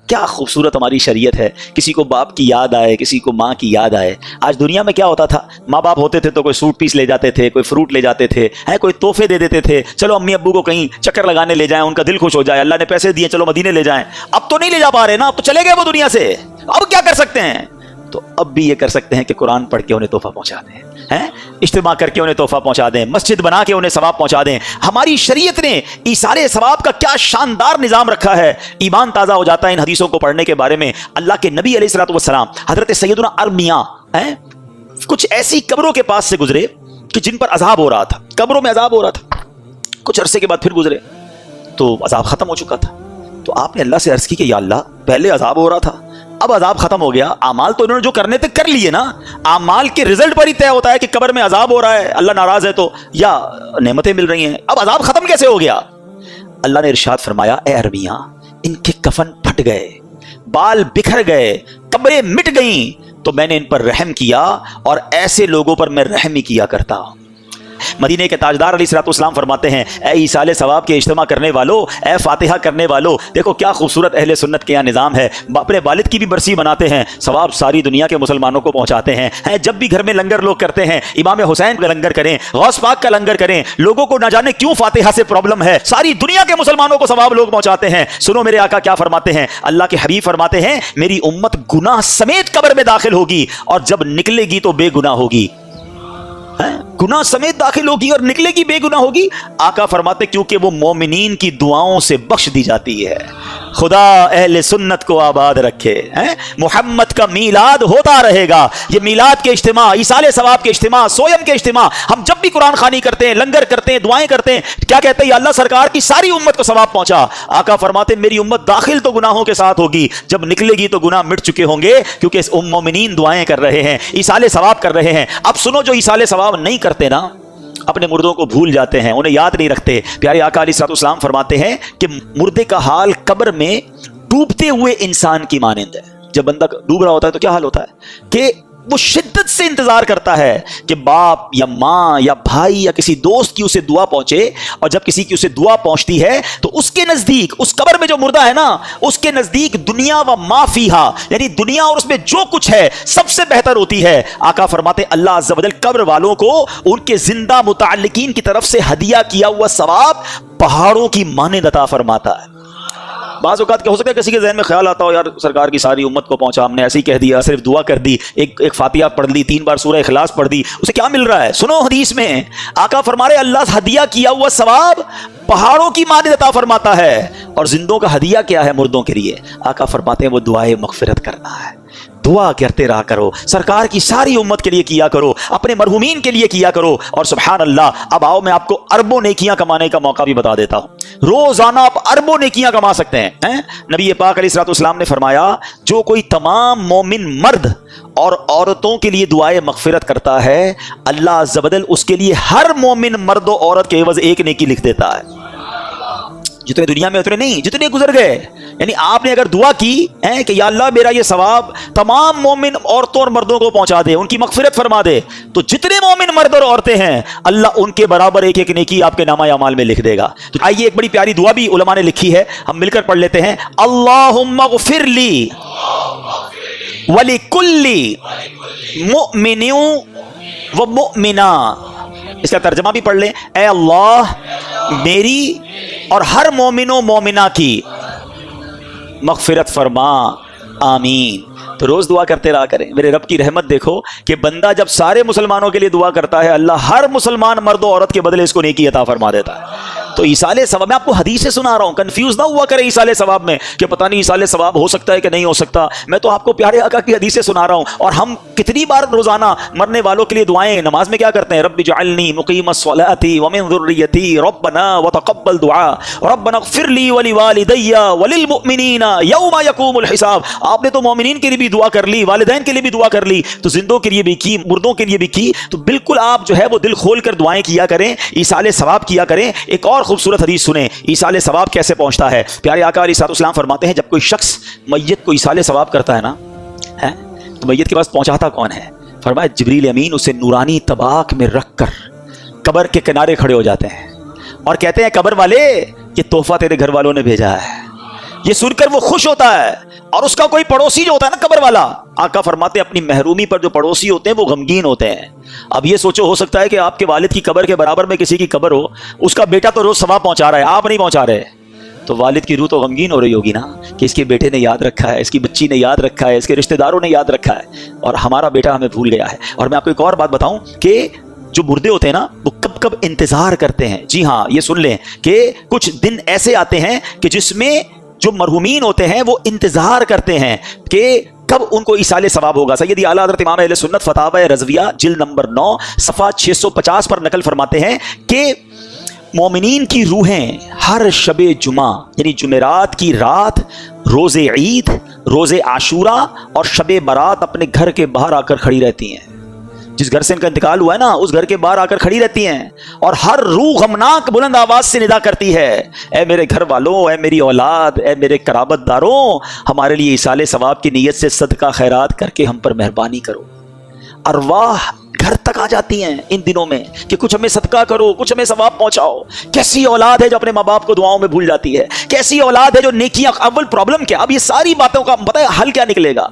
کیا خوبصورت ہماری شریعت ہے. کسی کو باپ کی یاد آئے, کسی کو ماں کی یاد آئے. آج دنیا میں کیا ہوتا تھا, ماں باپ ہوتے تھے تو کوئی سوٹ پیس لے جاتے تھے, کوئی فروٹ لے جاتے تھے, کوئی تحفے دے دیتے تھے, چلو امی ابو کو کہیں چکر لگانے لے جائیں, ان کا دل خوش ہو جائے, اللہ نے پیسے دیے چلو مدینے لے جائیں. اب تو نہیں لے جا پا رہے نا, اب تو چلے گئے وہ دنیا سے. اب کیا کر سکتے ہیں؟ تو اب بھی یہ کر سکتے ہیں کہ قرآن پڑھ کے انہیں تحفہ پہنچا دیں, اجتماع کر کے انہیں تحفہ پہنچا دیں, مسجد بنا کے انہیں ثواب پہنچا دیں. ہماری شریعت نے ایثار ثواب کا کیا شاندار نظام رکھا ہے. ایمان تازہ ہو جاتا ہے ان حدیثوں کو پڑھنے کے بارے میں. اللہ کے نبی علیہ الصلوۃ والسلام حضرت سیدنا ارمیہ کچھ ایسی قبروں کے پاس سے گزرے کہ جن پر عذاب ہو رہا تھا, قبروں میں عذاب ہو رہا تھا. کچھ عرصے کے بعد پھر گزرے تو عذاب ختم ہو چکا تھا. تو آپ نے اللہ سے عرض کی کہ یا اللہ, پہلے عذاب ہو رہا تھا, اب عذاب ختم ہو گیا, اعمال تو انہوں نے جو کرنے تھے کر لیے نا, اعمال کے رزلٹ پر ہی طے ہوتا ہے کہ قبر میں عذاب ہو رہا ہے, اللہ ناراض ہے تو, یا نعمتیں مل رہی ہیں. اب عذاب ختم کیسے ہو گیا؟ اللہ نے ارشاد فرمایا, اے ارمیہ, ان کے کفن پھٹ گئے, بال بکھر گئے, قبریں مٹ گئیں, تو میں نے ان پر رحم کیا, اور ایسے لوگوں پر میں رحم ہی کیا کرتا ہوں. مدینے کے تاجدار علیہ الصلوۃ والسلام فرماتے ہیں, اے ایصال ثواب کے اجتماع کرنے والو, اے فاتحہ کرنے والو, دیکھو کیا خوبصورت اہل سنت کے یہاں نظام ہے. اپنے والد کی بھی برسی مناتے ہیں, ثواب ساری دنیا کے مسلمانوں کو پہنچاتے ہیں. جب بھی گھر میں لنگر لوگ کرتے ہیں, امام حسین کا لنگر کریں, غوث پاک کا لنگر کریں, لوگوں کو نہ جانے کیوں فاتحہ سے پرابلم ہے, ساری دنیا کے مسلمانوں کو ثواب لوگ پہنچاتے ہیں. سنو میرے آقا کیا فرماتے ہیں, اللہ کے حبیب فرماتے ہیں, میری امت گناہ سمیت قبر میں داخل ہوگی, اور جب نکلے گی تو بے گناہ ہوگی. گناہ سمیت داخل ہوگی اور نکلے گی بے گناہ ہوگی. آقا فرماتے کیونکہ وہ مومنین کی دعاؤں سے بخش دی جاتی ہے. خدا اہل سنت کو آباد رکھے. محمد کا میلاد ہوتا رہے گا. یہ میلاد کے اجتماع, ایصال ثواب کے اجتماع, سویم کے اجتماع, ہم جب بھی قرآن خوانی کرتے ہیں, لنگر کرتے ہیں, دعائیں کرتے ہیں, کیا کہتے ہیں, یا اللہ سرکار کی ساری امت کو ثواب پہنچا. آقا فرماتے میری امت داخل تو گناہوں کے ساتھ ہوگی, جب نکلے گی تو گناہ مٹ چکے ہوں گے, کیونکہ مومنین دعائیں کر رہے ہیں, ایصال ثواب کر رہے ہیں. اب سنو, جو ایصال ثواب نہیں کرتے نا, اپنے مردوں کو بھول جاتے ہیں, انہیں یاد نہیں رکھتے. پیارے آقا علیہ الصلوۃ والسلام فرماتے ہیں کہ مردے کا حال قبر میں ڈوبتے ہوئے انسان کی مانند ہے. جب بندہ ڈوب رہا ہوتا ہے تو کیا حال ہوتا ہے کہ وہ شدت سے انتظار کرتا ہے کہ باپ یا ماں یا بھائی یا کسی دوست کی اسے دعا پہنچے, اور جب کسی کی اسے دعا پہنچتی ہے تو اس کے نزدیک, اس قبر میں جو مردہ ہے نا, اس کے نزدیک دنیا و ما فیہا, یعنی دنیا اور اس میں جو کچھ ہے سب سے بہتر ہوتی ہے. آقا فرماتے اللہ عز و جل قبر والوں کو ان کے زندہ متعلقین کی طرف سے ہدیہ کیا ہوا ثواب پہاڑوں کی مانند عطا فرماتا ہے. بعض اوقات کیا ہو سکتا ہے کسی کے ذہن میں خیال آتا ہو, یار سرکار کی ساری امت کو پہنچا, ہم نے ایسے ہی کہہ دیا, صرف دعا کر دی, ایک فاتحہ پڑھ لی, 3 بار سورہ اخلاص پڑھ دی, اسے کیا مل رہا ہے؟ سنو حدیث میں آقا فرما رہے اللہ ہدیہ کیا ہوا ثواب پہاڑوں کی مانند عطا فرماتا ہے. اور زندوں کا ہدیہ کیا ہے مردوں کے لیے؟ آقا فرماتے ہیں وہ دعائے مغفرت کرنا ہے. دعا کرتے رہا کرو, سرکار کی ساری امت کے لیے کیا کرو, اپنے مرحومین کے لیے کیا کرو. اور سبحان اللہ, اب آؤ میں آپ کو اربوں نیکیاں کمانے کا موقع بھی بتا دیتا ہوں. روزانہ آپ اربوں نیکیاں کما سکتے ہیں. نبی پاک علیہ الصلوۃ والسلام نے فرمایا جو کوئی تمام مومن مرد اور عورتوں کے لیے دعائے مغفرت کرتا ہے, اللہ عز و جل اس کے لیے ہر مومن مرد و عورت کے عوض ایک نیکی لکھ دیتا ہے. جتنے دنیا میں اتنے نہیں, جتنے گزر گئے. یعنی آپ نے اگر دعا کی کہ یا اللہ میرا یہ ثواب تمام مومن عورتوں اور مردوں کو پہنچا دے, ان کی مغفرت فرما دے, تو جتنے مومن مرد اور عورتیں ہیں اللہ ان کے برابر ایک ایک نیکی آپ کے نامہ اعمال میں لکھ دے گا. تو آئیے ایک بڑی پیاری دعا بھی علماء نے لکھی ہے, ہم مل کر پڑھ لیتے ہیں. اللہم اغفر لی ولکل مؤمن و مؤمنہ. اس کا ترجمہ بھی پڑھ لیں, اے اللہ میری اور ہر مومن و مومنہ کی مغفرت فرما, آمین. تو روز دعا کرتے رہا کریں. میرے رب کی رحمت دیکھو کہ بندہ جب سارے مسلمانوں کے لیے دعا کرتا ہے, اللہ ہر مسلمان مرد و عورت کے بدلے اس کو نیکی عطا فرما دیتا ہے. تو ایصال ثواب, میں آپ کو حدیث سے سنا رہا ہوں, کنفیوز نہ ہوا کرے ایصال ثواب میں کہ پتہ نہیں ایصال ثواب ہو سکتا ہے کہ نہیں ہو سکتا. میں تو آپ کو پیارے آقا کی حدیث سے سنا رہا ہوں. اور ہم کتنی بار روزانہ مرنے والوں کے لیے دعائیں نماز میں کیا کرتے ہیں, رب اجعلنی مقیم الصلاۃ ومن ذریتی ربنا وتقبل دعاء ربنا اغفر لی ولوالدی وللمؤمنین یوم یقوم الحساب. آپ نے تو مومنین کے لیے بھی دعا کر لی, والدین کے لیے بھی دعا کر لی, تو زندوں کے لیے بھی کی, مردوں کے لیے بھی کی. تو بالکل آپ جو ہے وہ دل کھول کر دعائیں کیا کریں, ایصال ثواب کیا کریں. ایک اور خوبصورت حدیث سنیں ایصال ثواب کیسے پہنچتا ہے. پیارے آقا علیہ الصلوۃ والسلام فرماتے ہیں جب کوئی شخص میت کو ایصال ثواب کرتا ہے نا, تو میت کے پاس پہنچاتا کون ہے؟ فرمایا جبریل امین اسے نورانی طباق میں رکھ کر قبر کے کنارے کھڑے ہو جاتے ہیں اور کہتے ہیں قبر والے یہ تحفہ تیرے گھر والوں نے بھیجا ہے. یہ سن کر وہ خوش ہوتا ہے، اور اس کا کوئی پڑوسی جو ہوتا ہے نا قبر والا، آقا فرماتے ہیں اپنی محرومی پر جو پڑوسی ہوتے ہیں وہ غمگین ہوتے ہیں۔ اب یہ سوچو، ہو سکتا ہے کہ آپ کے والد کی قبر کے برابر میں کسی کی قبر ہو، اس کا بیٹا تو روز ثواب پہنچا رہا ہے، آپ نہیں پہنچا رہے، تو والد کی روح تو غمگین ہو رہی ہوگی نا کہ اس کے بیٹے نے یاد رکھا ہے، اس کی بچی نے یاد رکھا ہے، اس کے رشتہ داروں نے یاد رکھا ہے، اور ہمارا بیٹا ہمیں بھول گیا ہے۔ اور میں آپ کو ایک اور بات بتاؤں کہ جو مردے ہوتے ہیں نا وہ کب کب انتظار کرتے ہیں۔ جی ہاں، یہ سن لیں کہ کچھ دن ایسے آتے ہیں کہ جس میں جو مرحومین ہوتے ہیں وہ انتظار کرتے ہیں کہ کب ان کو ایصال ثواب ہوگا۔ سیدی اعلیٰ حضرت امام اہل سنت فتاوی رضویہ جلد نمبر 9 صفحہ 650 پر نقل فرماتے ہیں کہ مومنین کی روحیں ہر شب جمعہ یعنی جمعرات کی رات، روز عید، روز عاشوراء اور شب برات اپنے گھر کے باہر آ کر کھڑی رہتی ہیں۔ جس گھر سے ان کا انتقال ہوا ہے نا اس گھر کے باہر آ کر کھڑی رہتی ہیں، اور ہر روح غمناک بلند آواز سے ندا کرتی ہے، اے میرے گھر والوں، اے میری اولاد، اے میرے قرابت داروں، ہمارے لیے ایصال ثواب کی نیت سے صدقہ خیرات کر کے ہم پر مہربانی کرو۔ ارواح گھر تک آ جاتی ہیں ان دنوں میں کہ کچھ ہمیں صدقہ کرو، کچھ ہمیں ثواب پہنچاؤ۔ کیسی اولاد ہے جو اپنے ماں باپ کو دعاؤں میں بھول جاتی ہے، کیسی اولاد ہے جو نیکیاں، اول پرابلم کیا، اب یہ ساری باتوں کا پتہ ہے حل کیا نکلے گا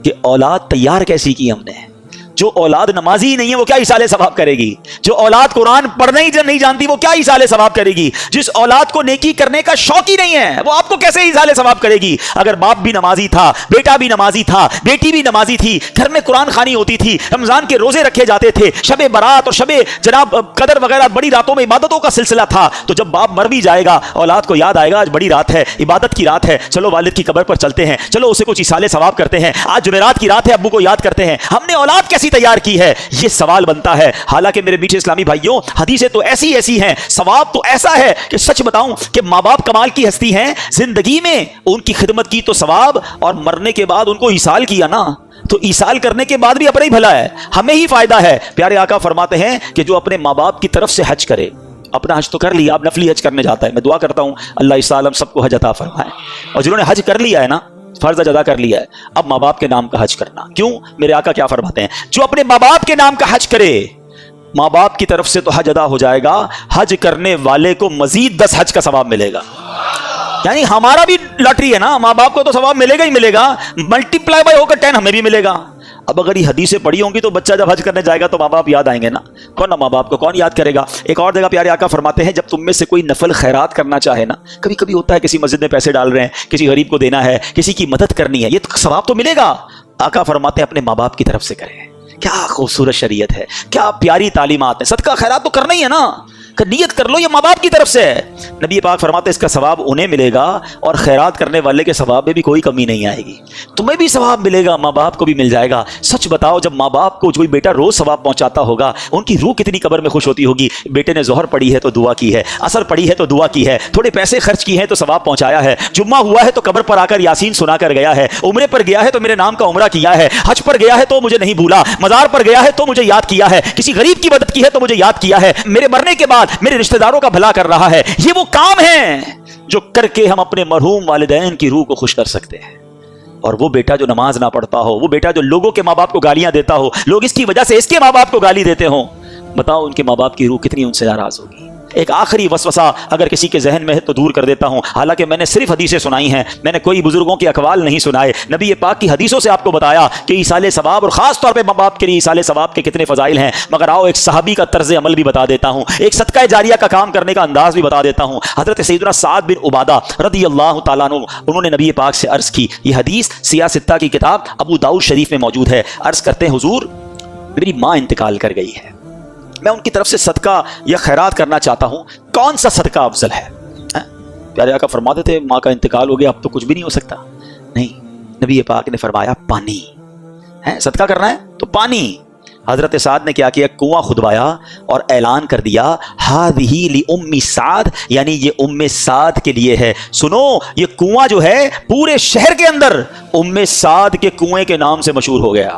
کہ اولاد تیار کیسی کی ہم نے۔ جو اولاد نمازی ہی نہیں ہے وہ کیا ایصال ثواب کرے گی؟ جو اولاد قرآن پڑھنا ہی نہیں جانتی وہ کیا ایصال ثواب کرے گی؟ جس اولاد کو نیکی کرنے کا شوق ہی نہیں ہے وہ آپ کو کیسے ایصال ثواب کرے گی؟ اگر باپ بھی نمازی تھا، بیٹا بھی نمازی تھا، بیٹی بھی نمازی تھی، گھر میں قرآن خوانی ہوتی تھی، رمضان کے روزے رکھے جاتے تھے، شب برات اور شب جناب قدر وغیرہ بڑی راتوں میں عبادتوں کا سلسلہ تھا، تو جب باپ مر بھی جائے گا اولاد کو یاد آئے گا آج بڑی رات ہے، عبادت کی رات ہے، چلو والد کی قبر پر چلتے ہیں، چلو اسے کچھ ایصال ثواب کرتے ہیں، آج جمعرات کی رات ہے ابو کو یاد کرتے ہیں۔ ہم نے اولاد کیسی تیار کی ہے؟ یہ سوال بنتا ہے۔ حالانکہ میرے میٹھے اسلامی بھائیوں، حدیثیں تو ایسی ہیں، ثواب تو ایسا ہے کہ سچ بتاؤں کہ ماں باپ کمال کی ہستی ہیں، زندگی میں ان کی خدمت کی تو ثواب، اور مرنے کے بعد ان کو ایصال کیا نا تو ایصال کرنے کے بعد بھی اپنا ہی بھلا ہے، ہمیں ہی فائدہ ہے۔ پیارے آقا فرماتے ہیں کہ جو اپنے ماں باپ کی طرف سے حج کرے، اپنا حج تو کر لیا، اب نفلی حج کرنے جاتا ہے، میں دعا کرتا ہوں اللہ اس سال ہم سب کو حج عطا فرمائے، اور جنہوں نے حج کر لیا ہے نا، فرض ادا کر لیا ہے، اب ماں باپ کے نام کا حج کرنا۔ کیوں؟ میرے آقا کیا فرماتے ہیں، جو اپنے ماں باپ کے نام کا حج کرے، ماں باپ کی طرف سے تو حج ادا ہو جائے گا، حج کرنے والے کو مزید 10 حج کا ثواب ملے گا۔ یعنی ہمارا بھی لاٹری ہے نا، ماں باپ کو تو ثواب ملے گا ہی ملے گا، ملٹیپلائی بائی ہو کر 10 ہمیں بھی ملے گا۔ اب اگر یہ حدیثیں پڑھی ہوں گی تو بچہ جب حج کرنے جائے گا تو ماں باپ یاد آئیں گے نا، کون نہ ماں باپ کو کون یاد کرے گا؟ ایک اور جگہ پیارے آقا فرماتے ہیں جب تم میں سے کوئی نفل خیرات کرنا چاہے نا، کبھی کبھی ہوتا ہے کسی مسجد میں پیسے ڈال رہے ہیں، کسی غریب کو دینا ہے، کسی کی مدد کرنی ہے، یہ ثواب تو ملے گا۔ آقا فرماتے ہیں اپنے ماں باپ کی طرف سے کریں۔ کیا خوبصورت شریعت ہے، کیا پیاری تعلیمات ہیں۔ صدقہ خیرات تو کرنا ہی ہے نا، کہ نیت کر لو یہ ماں باپ کی طرف سے ہے۔ نبی پاک فرماتے ہیں اس کا ثواب انہیں ملے گا، اور خیرات کرنے والے کے ثواب میں بھی کوئی کمی نہیں آئے گی، تمہیں بھی ثواب ملے گا، ماں باپ کو بھی مل جائے گا۔ سچ بتاؤ، جب ماں باپ کو کوئی بیٹا روز ثواب پہنچاتا ہوگا، ان کی روح کتنی قبر میں خوش ہوتی ہوگی۔ بیٹے نے ظہر پڑھی ہے تو دعا کی ہے، عصر پڑھی ہے تو دعا کی ہے، تھوڑے پیسے خرچ کیے ہیں تو ثواب پہنچایا ہے، جمعہ ہوا ہے تو قبر پر آ کر یاسین سنا کر گیا ہے، عمرے پر گیا ہے تو میرے نام کا عمرہ کیا ہے، حج پر گیا ہے تو مجھے نہیں بھولا، مزار پر گیا ہے تو مجھے یاد کیا ہے، کسی غریب کی مدد کی ہے تو مجھے یاد کیا ہے، میرے مرنے کے بعد میرے رشتہ داروں کا بھلا کر رہا ہے۔ یہ وہ کام ہیں جو کر کے ہم اپنے مرحوم والدین کی روح کو خوش کر سکتے ہیں۔ اور وہ بیٹا جو نماز نہ پڑھتا ہو، وہ بیٹا جو لوگوں کے ماں باپ کو گالیاں دیتا ہو، لوگ اس کی وجہ سے اس کے ماں باپ کو گالی دیتے ہوں، بتاؤ ان کے ماں باپ کی روح کتنی ان سے ناراض ہوگی۔ ایک آخری وسوسہ اگر کسی کے ذہن میں ہے تو دور کر دیتا ہوں، حالانکہ میں نے صرف حدیثیں سنائی ہیں، میں نے کوئی بزرگوں کے اقوال نہیں سنائے، نبی پاک کی حدیثوں سے آپ کو بتایا کہ ایصال ثواب اور خاص طور پہ ماں باپ کے لیے ایصال ثواب کے کتنے فضائل ہیں۔ مگر آؤ ایک صحابی کا طرز عمل بھی بتا دیتا ہوں، ایک صدقہ جاریہ کا کام کرنے کا انداز بھی بتا دیتا ہوں۔ حضرت سیدنا سعد بن عبادہ رضی اللہ تعالیٰ عنہ، انہوں نے نبی پاک سے عرض کی، یہ حدیث سیاہ ستہ کی کتاب ابو داؤد شریف میں موجود ہے۔ عرض کرتے ہیں حضور میری ماں انتقال کر گئی ہے، میں ان کی طرف سے صدقہ یا خیرات کرنا چاہتا ہوں، کون سا صدقہ افضل ہے؟ پیارے آقا فرماتے تھے ماں کا انتقال ہو گیا اب تو کچھ بھی نہیں ہو سکتا، نہیں، نبی پاک نے فرمایا پانی ہے، صدقہ کرنا ہے تو پانی۔ حضرت سعد نے کیا کیا، کنواں کھدوایا اور اعلان کر دیا ہذہ لأم سعد، یعنی یہ ام سعد کے لیے ہے۔ سنو، یہ کنواں جو ہے پورے شہر کے اندر ام سعد کے کنویں کے نام سے مشہور ہو گیا۔